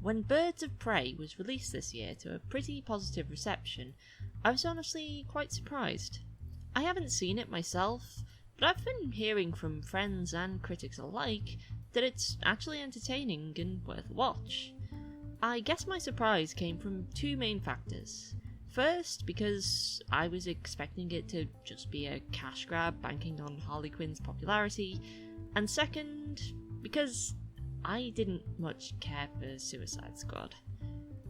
When Birds of Prey was released this year to a pretty positive reception, I was honestly quite surprised. I haven't seen it myself, but I've been hearing from friends and critics alike that it's actually entertaining and worth a watch. I guess my surprise came from two main factors. First, because I was expecting it to just be a cash grab banking on Harley Quinn's popularity, and second, because I didn't much care for Suicide Squad.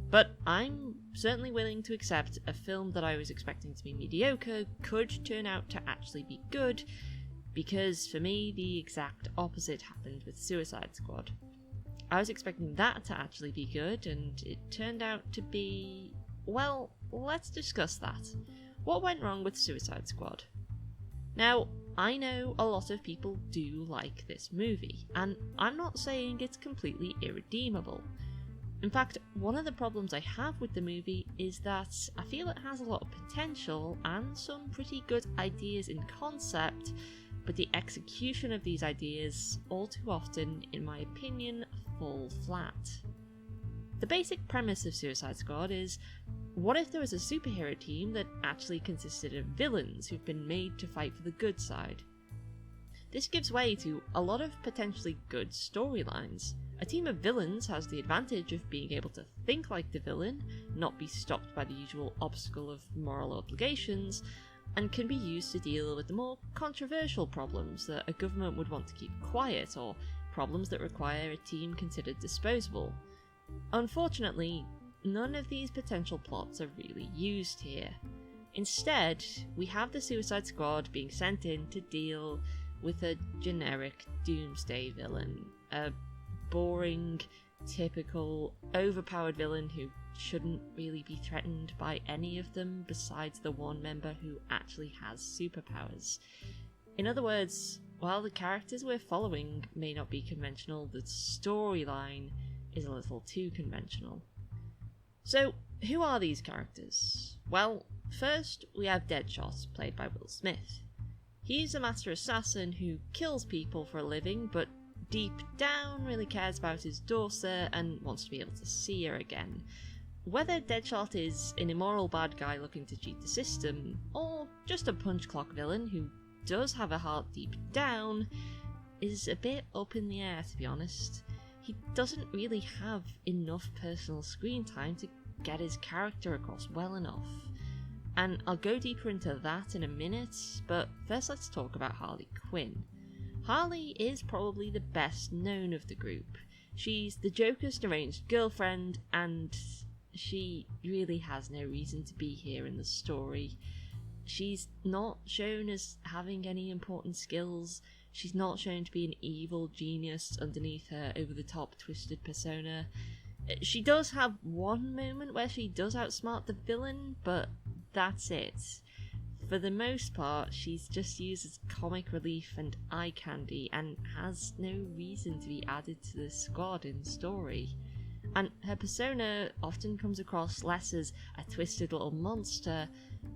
But I'm certainly willing to accept a film that I was expecting to be mediocre could turn out to actually be good, because for me the exact opposite happened with Suicide Squad. I was expecting that to actually be good, and it turned out to be... well, let's discuss that. What went wrong with Suicide Squad? Now, I know a lot of people do like this movie, and I'm not saying it's completely irredeemable. In fact, one of the problems I have with the movie is that I feel it has a lot of potential and some pretty good ideas in concept, but the execution of these ideas all too often, in my opinion, fall flat. The basic premise of Suicide Squad is, what if there was a superhero team that actually consisted of villains who've been made to fight for the good side? This gives way to a lot of potentially good storylines. A team of villains has the advantage of being able to think like the villain, not be stopped by the usual obstacle of moral obligations, and can be used to deal with the more controversial problems that a government would want to keep quiet, or problems that require a team considered disposable. Unfortunately, none of these potential plots are really used here. Instead, we have the Suicide Squad being sent in to deal with a generic doomsday villain, a boring, typical, overpowered villain who shouldn't really be threatened by any of them besides the one member who actually has superpowers. In other words, while the characters we're following may not be conventional, the storyline is a little too conventional. So, who are these characters? Well, first we have Deadshot, played by Will Smith. He's a master assassin who kills people for a living, but deep down really cares about his daughter and wants to be able to see her again. Whether Deadshot is an immoral bad guy looking to cheat the system, or just a punch clock villain who does have a heart deep down, is a bit up in the air, to be honest. He doesn't really have enough personal screen time to get his character across well enough. And I'll go deeper into that in a minute, but first let's talk about Harley Quinn. Harley is probably the best known of the group. She's the Joker's deranged girlfriend, and she really has no reason to be here in the story. She's not shown as having any important skills. She's not shown to be an evil genius underneath her over-the-top twisted persona. She does have one moment where she does outsmart the villain, but that's it. For the most part, she's just used as comic relief and eye candy, and has no reason to be added to the squad in story. And her persona often comes across less as a twisted little monster,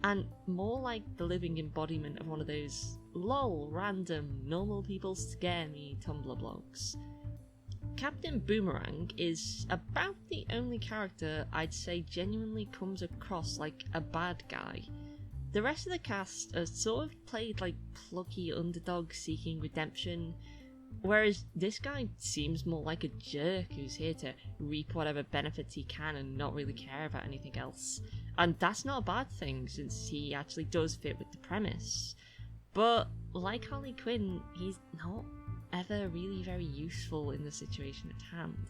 and more like the living embodiment of one of those lol random normal people scare me Tumblr blogs. Captain Boomerang is about the only character I'd say genuinely comes across like a bad guy. The rest of the cast are sort of played like plucky underdogs seeking redemption, whereas this guy seems more like a jerk who's here to reap whatever benefits he can and not really care about anything else. And that's not a bad thing, since he actually does fit with the premise. But like Harley Quinn, he's not ever really very useful in the situation at hand.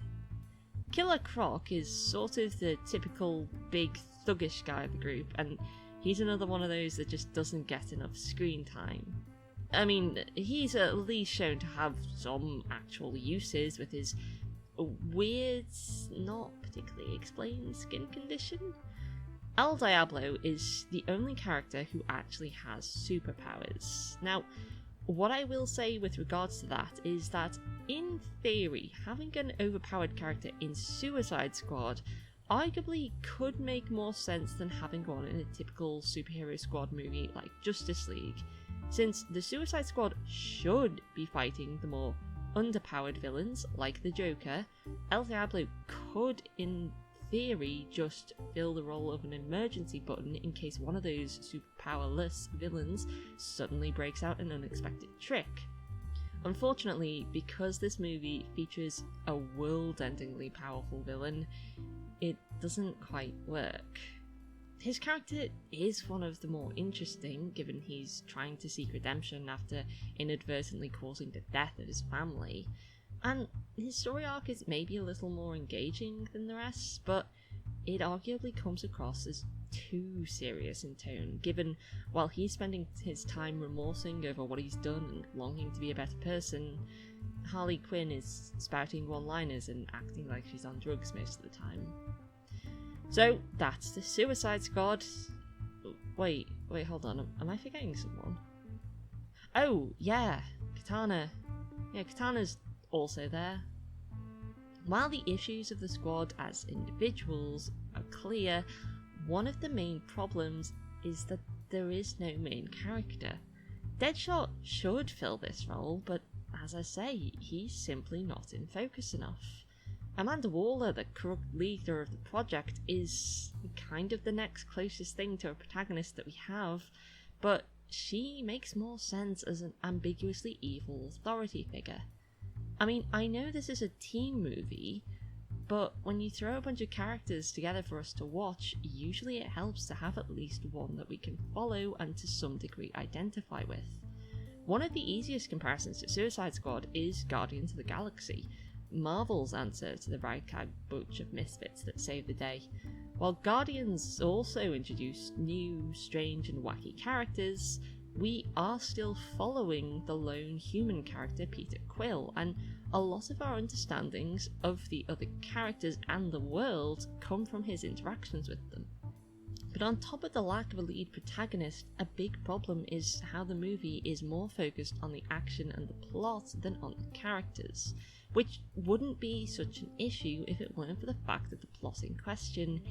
Killer Croc is sort of the typical big thuggish guy of the group, and he's another one of those that just doesn't get enough screen time. I mean, he's at least shown to have some actual uses with his weird, not particularly explained skin condition. El Diablo is the only character who actually has superpowers. Now, what I will say with regards to that is that, in theory, having an overpowered character in Suicide Squad arguably could make more sense than having one in a typical superhero squad movie like Justice League, since the Suicide Squad should be fighting the more underpowered villains like the Joker, El Diablo could, in theory, just fill the role of an emergency button in case one of those superpowerless villains suddenly breaks out an unexpected trick. Unfortunately, because this movie features a world-endingly powerful villain, it doesn't quite work. His character is one of the more interesting, given he's trying to seek redemption after inadvertently causing the death of his family, and his story arc is maybe a little more engaging than the rest, but it arguably comes across as too serious in tone, given while he's spending his time remorsing over what he's done and longing to be a better person, Harley Quinn is spouting one-liners and acting like she's on drugs most of the time. So that's the Suicide Squad. Wait, hold on, am I forgetting someone? Oh, yeah, Katana. Yeah, Katana's also there. While the issues of the squad as individuals are clear, one of the main problems is that there is no main character. Deadshot should fill this role, but as I say, he's simply not in focus enough. Amanda Waller, the corrupt leader of the project, is kind of the next closest thing to a protagonist that we have, but she makes more sense as an ambiguously evil authority figure. I mean, I know this is a teen movie, but when you throw a bunch of characters together for us to watch, usually it helps to have at least one that we can follow and to some degree identify with. One of the easiest comparisons to Suicide Squad is Guardians of the Galaxy, Marvel's answer to the ragtag bunch of misfits that save the day. While Guardians also introduced new, strange and wacky characters, we are still following the lone human character Peter Quill, and a lot of our understandings of the other characters and the world come from his interactions with them. But on top of the lack of a lead protagonist, a big problem is how the movie is more focused on the action and the plot than on the characters, which wouldn't be such an issue if it weren't for the fact that the plot in question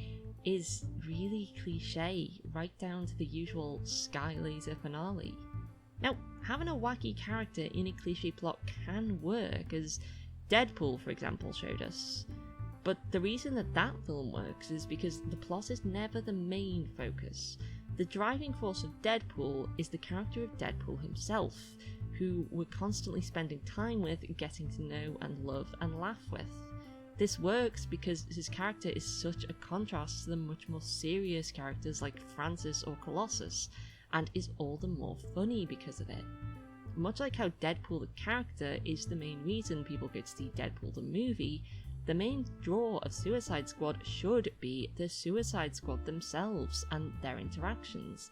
is really cliche, right down to the usual sky laser finale. Now, having a wacky character in a cliche plot can work, as Deadpool, for example, showed us. But the reason that film works is because the plot is never the main focus. The driving force of Deadpool is the character of Deadpool himself, who we're constantly spending time with, getting to know and love and laugh with. This works because his character is such a contrast to the much more serious characters like Francis or Colossus, and is all the more funny because of it. Much like how Deadpool the character is the main reason people go to see Deadpool the movie, the main draw of Suicide Squad should be the Suicide Squad themselves and their interactions.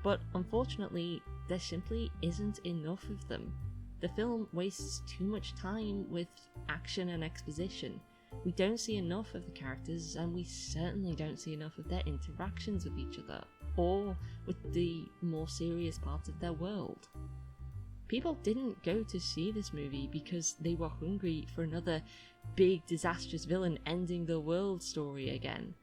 But unfortunately, there simply isn't enough of them. The film wastes too much time with action and exposition. We don't see enough of the characters, and we certainly don't see enough of their interactions with each other, or with the more serious parts of their world. People didn't go to see this movie because they were hungry for another big disastrous villain ending the world story again.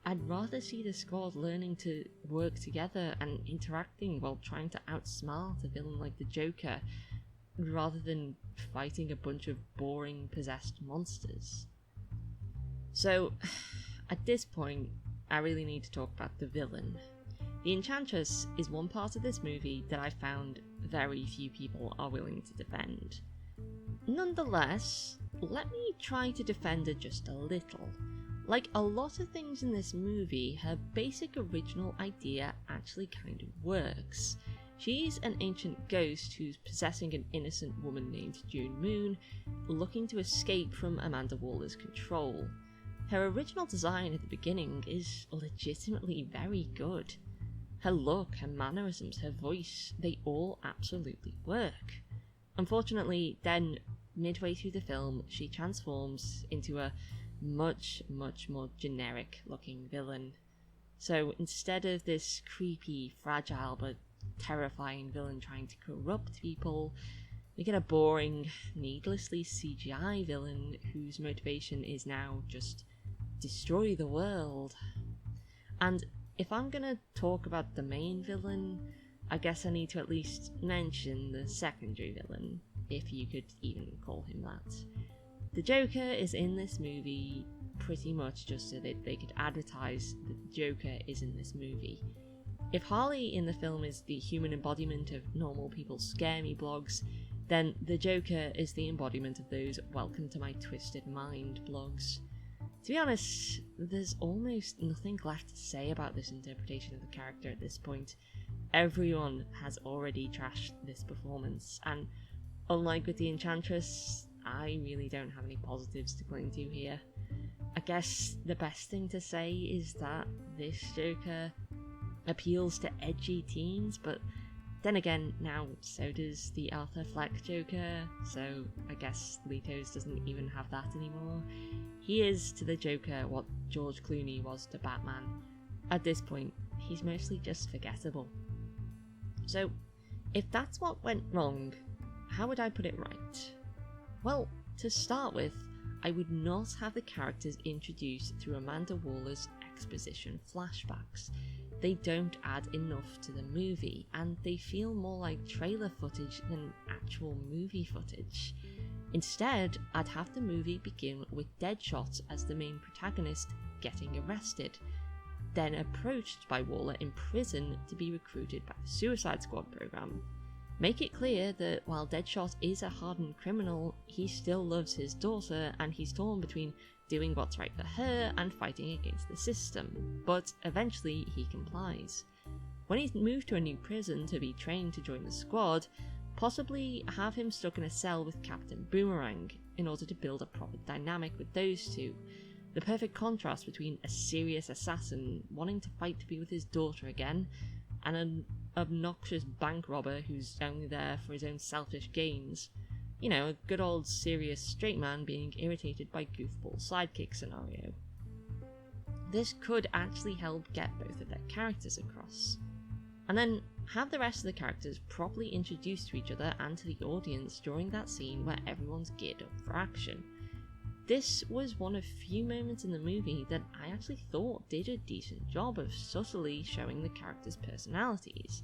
I'd rather see the squad learning to work together and interacting while trying to outsmart a villain like the Joker, rather than fighting a bunch of boring possessed monsters. So, at this point, I really need to talk about the villain. The Enchantress is one part of this movie that I found very few people are willing to defend. Nonetheless, let me try to defend her just a little. Like a lot of things in this movie, her basic original idea actually kind of works. She's an ancient ghost who's possessing an innocent woman named June Moon, looking to escape from Amanda Waller's control. Her original design at the beginning is legitimately very good. Her look, her mannerisms, her voice, they all absolutely work. Unfortunately, then, midway through the film, she transforms into a much more generic looking villain. So instead of this creepy, fragile but terrifying villain trying to corrupt people, we get a boring, needlessly CGI villain whose motivation is now just destroy the world. And if I'm gonna talk about the main villain, I guess I need to at least mention the secondary villain. if you could even call him that. The Joker is in this movie pretty much just so that they could advertise that the Joker is in this movie. If Harley in the film is the human embodiment of normal people's scare me blogs, then the Joker is the embodiment of those welcome to my twisted mind blogs. To be honest, there's almost nothing left to say about this interpretation of the character at this point. Everyone has already trashed this performance, and unlike with the Enchantress, I really don't have any positives to cling to here. I guess the best thing to say is that this Joker appeals to edgy teens, but then again, now so does the Arthur Fleck Joker, so I guess Letos doesn't even have that anymore. He is to the Joker what George Clooney was to Batman. At this point, he's mostly just forgettable. So, if that's what went wrong, how would I put it right? Well, to start with, I would not have the characters introduced through Amanda Waller's exposition flashbacks. They don't add enough to the movie, and they feel more like trailer footage than actual movie footage. Instead, I'd have the movie begin with Deadshot as the main protagonist getting arrested, then approached by Waller in prison to be recruited by the Suicide Squad program. Make it clear that while Deadshot is a hardened criminal, he still loves his daughter, and he's torn between doing what's right for her and fighting against the system, but eventually he complies. When he's moved to a new prison to be trained to join the squad, possibly have him stuck in a cell with Captain Boomerang in order to build a proper dynamic with those two. The perfect contrast between a serious assassin wanting to fight to be with his daughter again, and an obnoxious bank robber who's only there for his own selfish gains. You know, a good old serious straight man being irritated by goofball sidekick scenario. This could actually help get both of their characters across. And then have the rest of the characters properly introduced to each other and to the audience during that scene where everyone's geared up for action. This was one of few moments in the movie that I actually thought did a decent job of subtly showing the characters' personalities,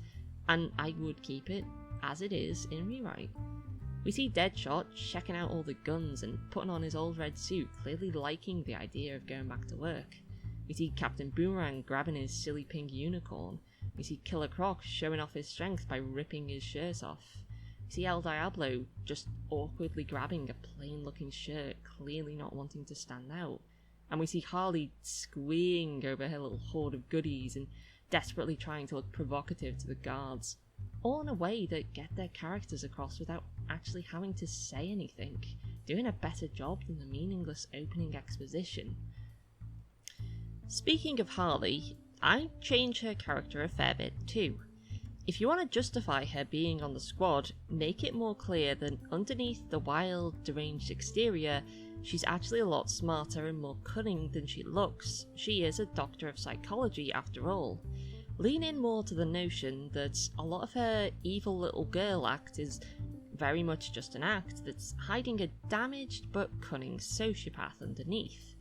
and I would keep it as it is in Rewrite. We see Deadshot checking out all the guns and putting on his old red suit, clearly liking the idea of going back to work. We see Captain Boomerang grabbing his silly pink unicorn. We see Killer Croc showing off his strength by ripping his shirt off. We see El Diablo just awkwardly grabbing a plain looking shirt, clearly not wanting to stand out. And we see Harley squeeing over her little hoard of goodies and desperately trying to look provocative to the guards, all in a way that get their characters across without actually having to say anything, doing a better job than the meaningless opening exposition. Speaking of Harley, I changed her character a fair bit too. If you want to justify her being on the squad, make it more clear that underneath the wild, deranged exterior, she's actually a lot smarter and more cunning than she looks. She is a doctor of psychology after all. Lean in more to the notion that a lot of her evil little girl act is very much just an act that's hiding a damaged but cunning sociopath underneath.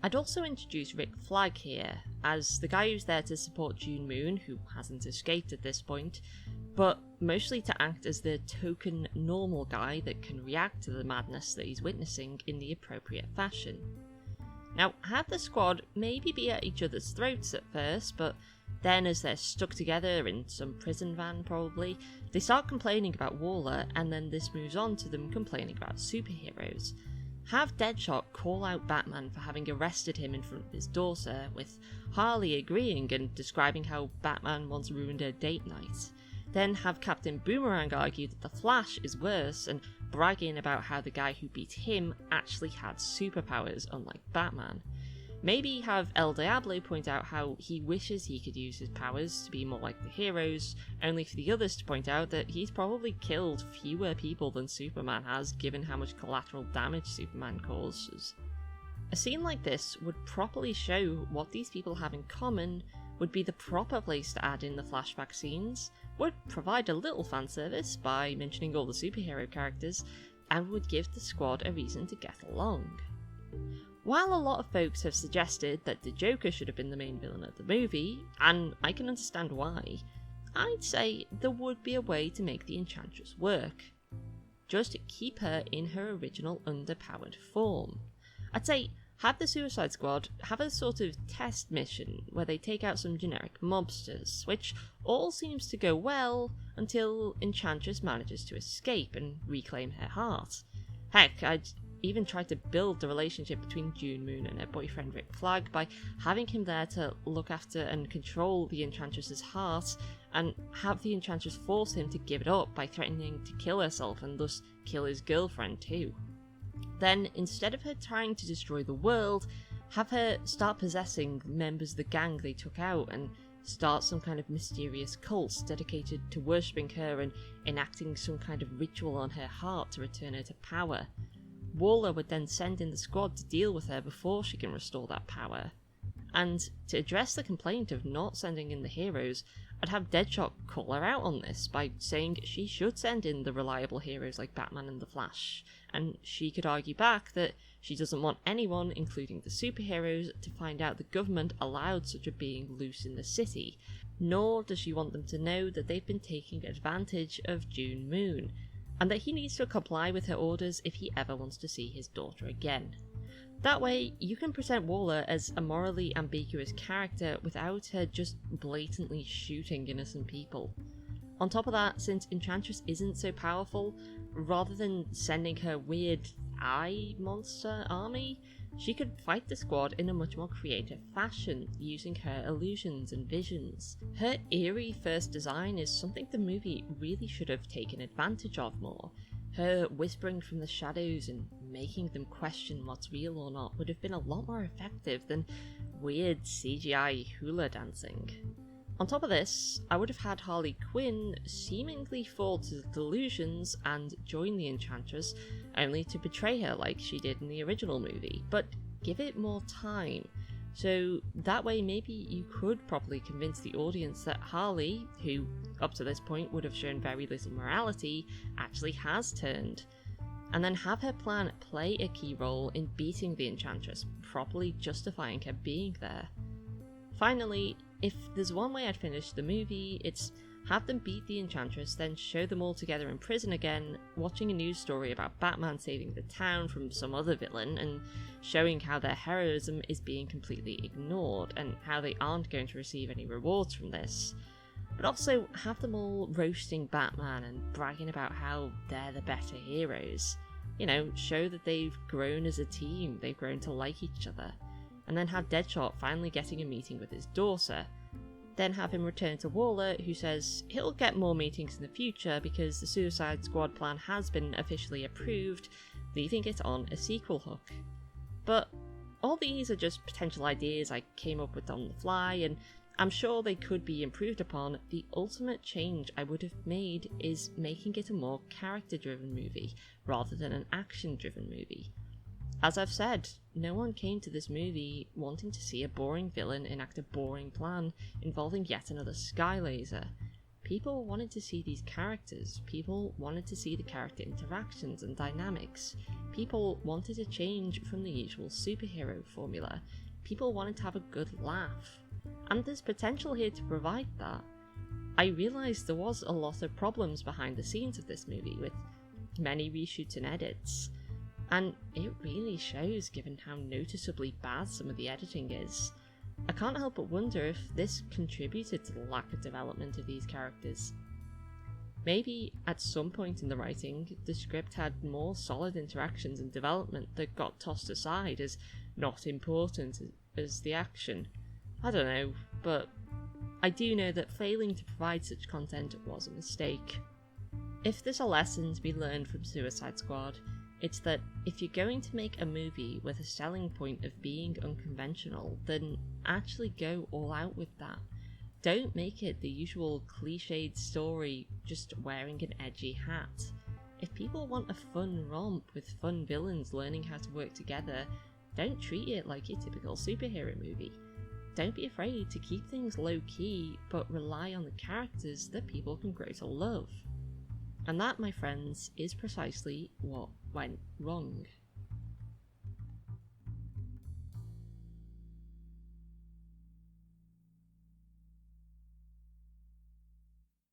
I'd also introduce Rick Flag here, as the guy who's there to support June Moon, who hasn't escaped at this point, but mostly to act as the token normal guy that can react to the madness that he's witnessing in the appropriate fashion. Now, have the squad maybe be at each other's throats at first, but then as they're stuck together in some prison van probably, they start complaining about Waller, and then this moves on to them complaining about superheroes. Have Deadshot call out Batman for having arrested him in front of his daughter, with Harley agreeing and describing how Batman once ruined her date night. Then have Captain Boomerang argue that the Flash is worse and bragging about how the guy who beat him actually had superpowers unlike Batman. Maybe have El Diablo point out how he wishes he could use his powers to be more like the heroes, only for the others to point out that he's probably killed fewer people than Superman has, given how much collateral damage Superman causes. A scene like this would properly show what these people have in common, would be the proper place to add in the flashback scenes, would provide a little fan service by mentioning all the superhero characters, and would give the squad a reason to get along. While a lot of folks have suggested that the Joker should have been the main villain of the movie, and I can understand why, I'd say there would be a way to make the Enchantress work. just keep her in her original underpowered form. I'd say have the Suicide Squad have a sort of test mission where they take out some generic mobsters, which all seems to go well until Enchantress manages to escape and reclaim her heart. Heck, I'd even tried to build the relationship between June Moon and her boyfriend Rick Flag by having him there to look after and control the Enchantress's heart, and have the Enchantress force him to give it up by threatening to kill herself and thus kill his girlfriend too. Then, instead of her trying to destroy the world, have her start possessing members of the gang they took out and start some kind of mysterious cult dedicated to worshipping her and enacting some kind of ritual on her heart to return her to power. Waller would then send in the squad to deal with her before she can restore that power. And to address the complaint of not sending in the heroes, I'd have Deadshot call her out on this by saying she should send in the reliable heroes like Batman and the Flash, and she could argue back that she doesn't want anyone, including the superheroes, to find out the government allowed such a being loose in the city, nor does she want them to know that they've been taking advantage of June Moon, and that he needs to comply with her orders if he ever wants to see his daughter again. That way, you can present Waller as a morally ambiguous character without her just blatantly shooting innocent people. On top of that, since Enchantress isn't so powerful, rather than sending her weird eye monster army, she could fight the squad in a much more creative fashion, using her illusions and visions. Her eerie first design is something the movie really should have taken advantage of more. Her whispering from the shadows and making them question what's real or not would have been a lot more effective than weird CGI hula dancing. On top of this, I would have had Harley Quinn seemingly fall to delusions and join the Enchantress, only to betray her like she did in the original movie, but give it more time. So that way maybe you could properly convince the audience that Harley, who up to this point would have shown very little morality, actually has turned. And then have her plan play a key role in beating the Enchantress, properly justifying her being there. Finally, if there's one way I'd finish the movie, it's have them beat the Enchantress, then show them all together in prison again, watching a news story about Batman saving the town from some other villain, and showing how their heroism is being completely ignored, and how they aren't going to receive any rewards from this. But also have them all roasting Batman and bragging about how they're the better heroes. You know, show that they've grown as a team, they've grown to like each other. And then have Deadshot finally getting a meeting with his daughter. Then have him return to Waller, who says he'll get more meetings in the future because the Suicide Squad plan has been officially approved, leaving it on a sequel hook. But all these are just potential ideas I came up with on the fly, and I'm sure they could be improved upon. The ultimate change I would have made is making it a more character-driven movie, rather than an action-driven movie. As I've said, no one came to this movie wanting to see a boring villain enact a boring plan involving yet another sky laser. People wanted to see these characters, people wanted to see the character interactions and dynamics, people wanted a change from the usual superhero formula, people wanted to have a good laugh. And there's potential here to provide that. I realised there was a lot of problems behind the scenes of this movie, with many reshoots and edits. And it really shows given how noticeably bad some of the editing is. I can't help but wonder if this contributed to the lack of development of these characters. Maybe at some point in the writing, the script had more solid interactions and development that got tossed aside as not important as the action. I don't know, but I do know that failing to provide such content was a mistake. If there's a lesson to be learned from Suicide Squad, it's that if you're going to make a movie with a selling point of being unconventional, then actually go all out with that. Don't make it the usual cliched story just wearing an edgy hat. If people want a fun romp with fun villains learning how to work together, don't treat it like your typical superhero movie. Don't be afraid to keep things low-key, but rely on the characters that people can grow to love. And that, my friends, is precisely what went wrong.